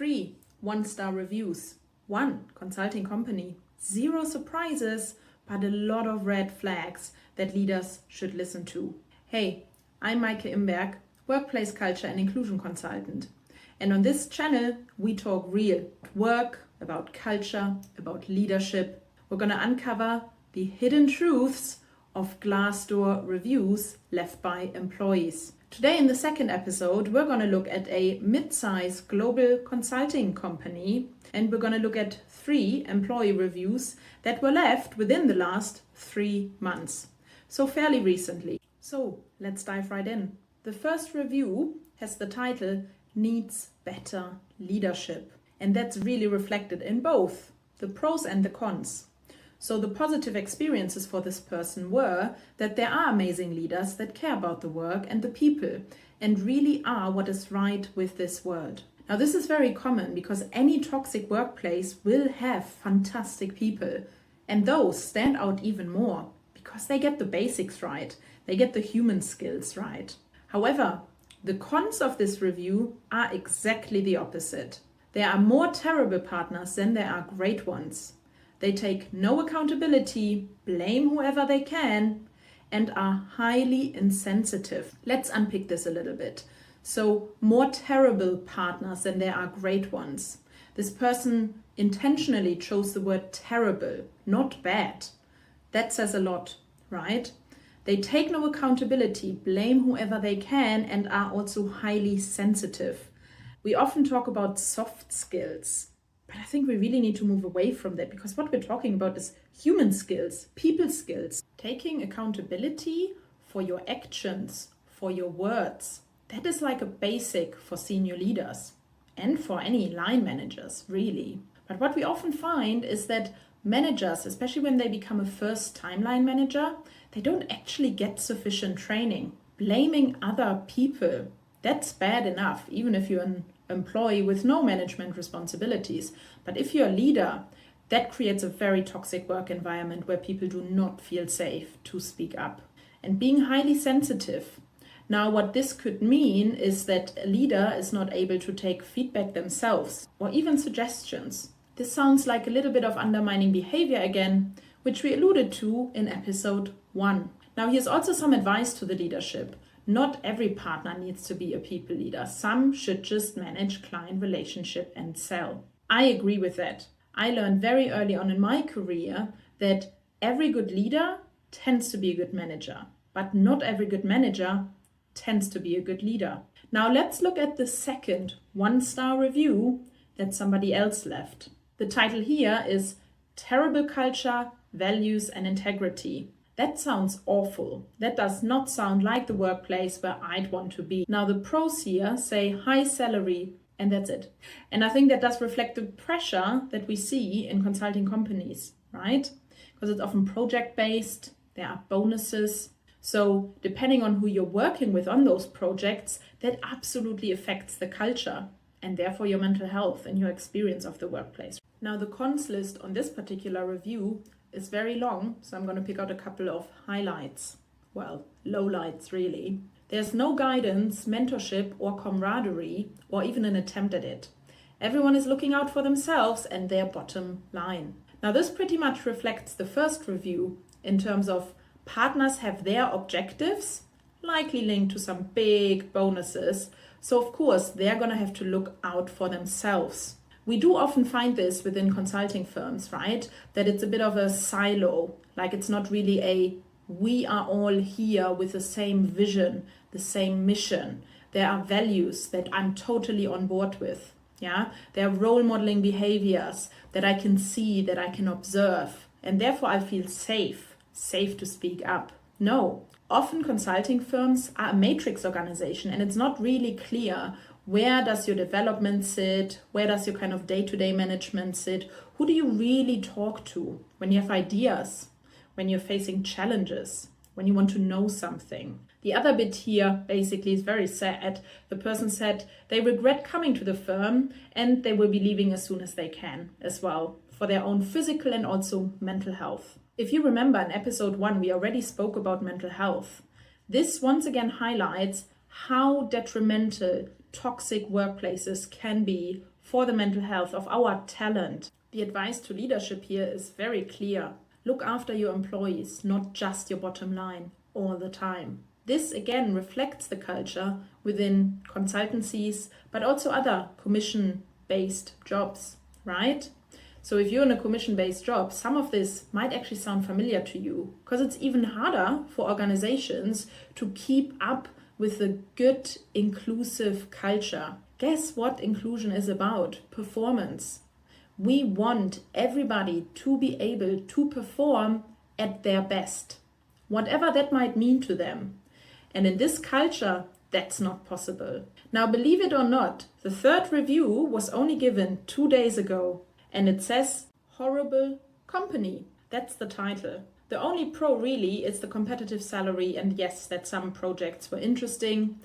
3 one-star reviews, 1 consulting company, 0 surprises, but a lot of red flags that leaders should listen to. Hey, I'm Maike Imberg, workplace culture and inclusion consultant. And on this channel, we talk real work, about culture, about leadership. We're going to uncover the hidden truths of Glassdoor reviews left by employees. Today in the second episode, we're going to look at a mid-size global consulting company, and we're going to look at 3 employee reviews that were left within the last 3 months. So fairly recently. So let's dive right in. The first review has the title, Needs Better Leadership. And that's really reflected in both the pros and the cons. So the positive experiences for this person were that there are amazing leaders that care about the work and the people and really are what is right with this world. Now this is very common because any toxic workplace will have fantastic people, and those stand out even more because they get the basics right, they get the human skills right. However, the cons of this review are exactly the opposite. There are more terrible partners than there are great ones. They take no accountability, blame whoever they can, and are highly insensitive. Let's unpick this a little bit. So, more terrible partners than there are great ones. This person intentionally chose the word terrible, not bad. That says a lot, right? They take no accountability, blame whoever they can, and are also highly sensitive. We often talk about soft skills, but I think we really need to move away from that because what we're talking about is human skills, people skills. Taking accountability for your actions, for your words. That is like a basic for senior leaders and for any line managers, really. But what we often find is that managers, especially when they become a first-time line manager, they don't actually get sufficient training. Blaming other people, that's bad enough, even if you're an employee with no management responsibilities. But if you're a leader, that creates a very toxic work environment where people do not feel safe to speak up. And being highly sensitive. Now, what this could mean is that a leader is not able to take feedback themselves or even suggestions. This sounds like a little bit of undermining behavior again, which we alluded to in episode 1. Now, here's also some advice to the leadership. Not every partner needs to be a people leader. Some should just manage client relationship and sell. I agree with that. I learned very early on in my career that every good leader tends to be a good manager, but not every good manager tends to be a good leader. Now let's look at the second 1-star review that somebody else left. The title here is Terrible Culture, Values and Integrity. That sounds awful. That does not sound like the workplace where I'd want to be. Now the pros here say high salary and that's it. And I think that does reflect the pressure that we see in consulting companies, right? Because it's often project-based, there are bonuses. So depending on who you're working with on those projects, that absolutely affects the culture and therefore your mental health and your experience of the workplace. Now the cons list on this particular review is very long, so I'm going to pick out a couple of highlights. Well, lowlights really. There's no guidance, mentorship or camaraderie or even an attempt at it. Everyone is looking out for themselves and their bottom line. Now this pretty much reflects the first review in terms of partners have their objectives, likely linked to some big bonuses. So of course they're going to have to look out for themselves. We do often find this within consulting firms, right? That it's a bit of a silo, like it's not really a we are all here with the same vision, the same mission. There are values that I'm totally on board with. Yeah, there are role modeling behaviors that I can see, that I can observe, and therefore I feel safe to speak up. No, often consulting firms are a matrix organization and it's not really clear where does your development sit, where does your kind of day-to-day management sit, who do you really talk to when you have ideas, when you're facing challenges, when you want to know something. The other bit here basically is very sad. The person said they regret coming to the firm and they will be leaving as soon as they can as well for their own physical and also mental health. If you remember in episode 1, we already spoke about mental health. This once again highlights how detrimental toxic workplaces can be for the mental health of our talent. The advice to leadership here is very clear. Look after your employees, not just your bottom line all the time. This again reflects the culture within consultancies, but also other commission-based jobs, right? So if you're in a commission-based job, some of this might actually sound familiar to you, because it's even harder for organizations to keep up with the good, inclusive culture. Guess what inclusion is about? Performance. We want everybody to be able to perform at their best, whatever that might mean to them. And in this culture, that's not possible. Now, believe it or not, the third review was only given 2 days ago, and it says horrible company. That's the title. The only pro really is the competitive salary, and yes, that some projects were interesting.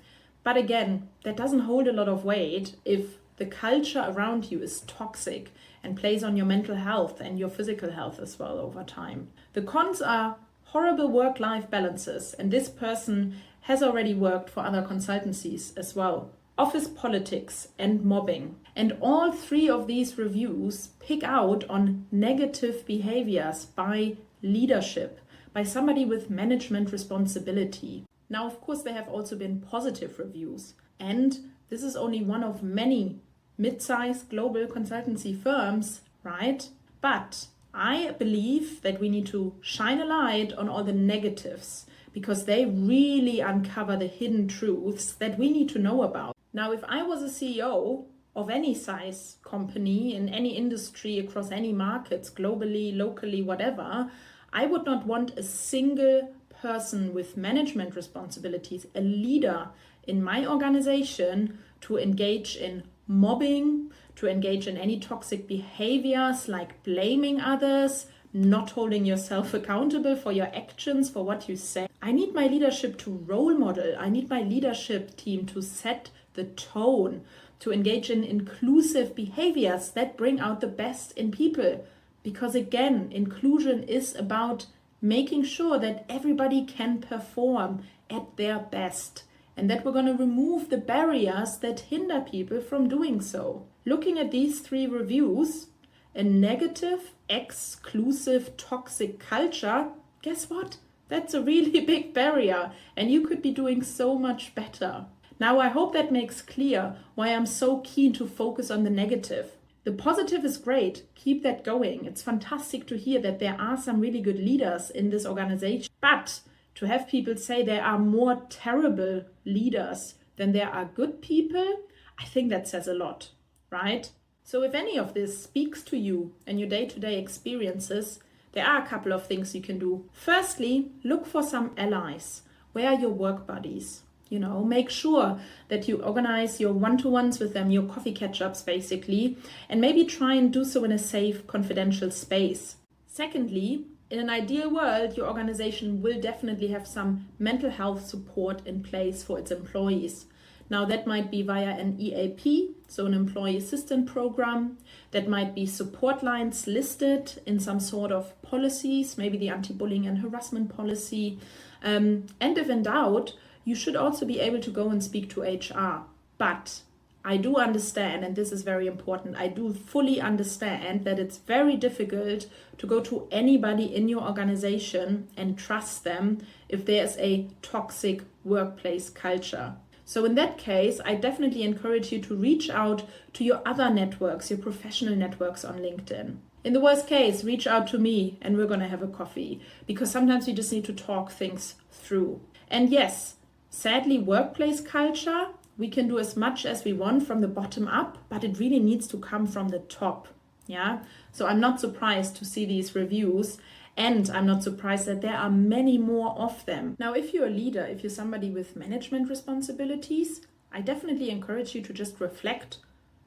But again, that doesn't hold a lot of weight if the culture around you is toxic and plays on your mental health and your physical health as well over time. The cons are horrible work-life balances, and this person has already worked for other consultancies as well. Office politics and mobbing. And all three of these reviews pick out on negative behaviors by leadership, by somebody with management responsibility. Now, of course, there have also been positive reviews, and this is only one of many mid-sized global consultancy firms, right? But I believe that we need to shine a light on all the negatives, because they really uncover the hidden truths that we need to know about. Now, if I was a CEO of any size company in any industry across any markets, globally, locally, whatever, I would not want a single person with management responsibilities, a leader in my organization, to engage in mobbing, to engage in any toxic behaviors like blaming others, not holding yourself accountable for your actions, for what you say. I need my leadership to role model. I need my leadership team to set the tone, to engage in inclusive behaviors that bring out the best in people. Because again, inclusion is about making sure that everybody can perform at their best, and that we're going to remove the barriers that hinder people from doing so. Looking at these three reviews, a negative, exclusive, toxic culture, guess what? That's a really big barrier, and you could be doing so much better. Now, I hope that makes clear why I'm so keen to focus on the negative. The positive is great. Keep that going. It's fantastic to hear that there are some really good leaders in this organization. But to have people say there are more terrible leaders than there are good people, I think that says a lot, right? So if any of this speaks to you and your day-to-day experiences, there are a couple of things you can do. Firstly, look for some allies. Where are your work buddies? Make sure that you organize your one-to-ones with them, your coffee catch-ups basically, and maybe try and do so in a safe, confidential space. Secondly, in an ideal world, your organization will definitely have some mental health support in place for its employees. Now, that might be via an EAP, so an employee assistance program. That might be support lines listed in some sort of policies, maybe the anti-bullying and harassment policy. And if in doubt, you should also be able to go and speak to HR. But I do understand, and this is very important, I do fully understand that it's very difficult to go to anybody in your organization and trust them if there's a toxic workplace culture. So in that case, I definitely encourage you to reach out to your other networks, your professional networks on LinkedIn. In the worst case, reach out to me and we're going to have a coffee, because sometimes we just need to talk things through. And yes, sadly, workplace culture, we can do as much as we want from the bottom up, but it really needs to come from the top. Yeah. So I'm not surprised to see these reviews, and I'm not surprised that there are many more of them. Now, if you're a leader, if you're somebody with management responsibilities, I definitely encourage you to just reflect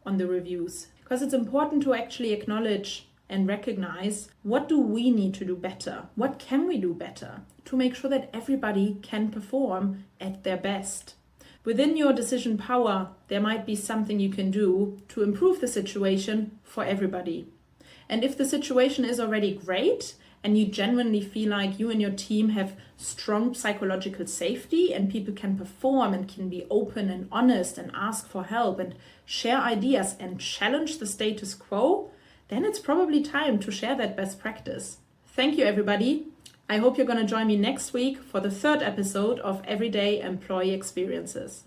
on the reviews, because it's important to actually acknowledge and recognize, what do we need to do better? What can we do better to make sure that everybody can perform at their best? Within your decision power, there might be something you can do to improve the situation for everybody. And if the situation is already great and you genuinely feel like you and your team have strong psychological safety and people can perform and can be open and honest and ask for help and share ideas and challenge the status quo, then it's probably time to share that best practice. Thank you, everybody. I hope you're going to join me next week for the third episode of Everyday Employee Experiences.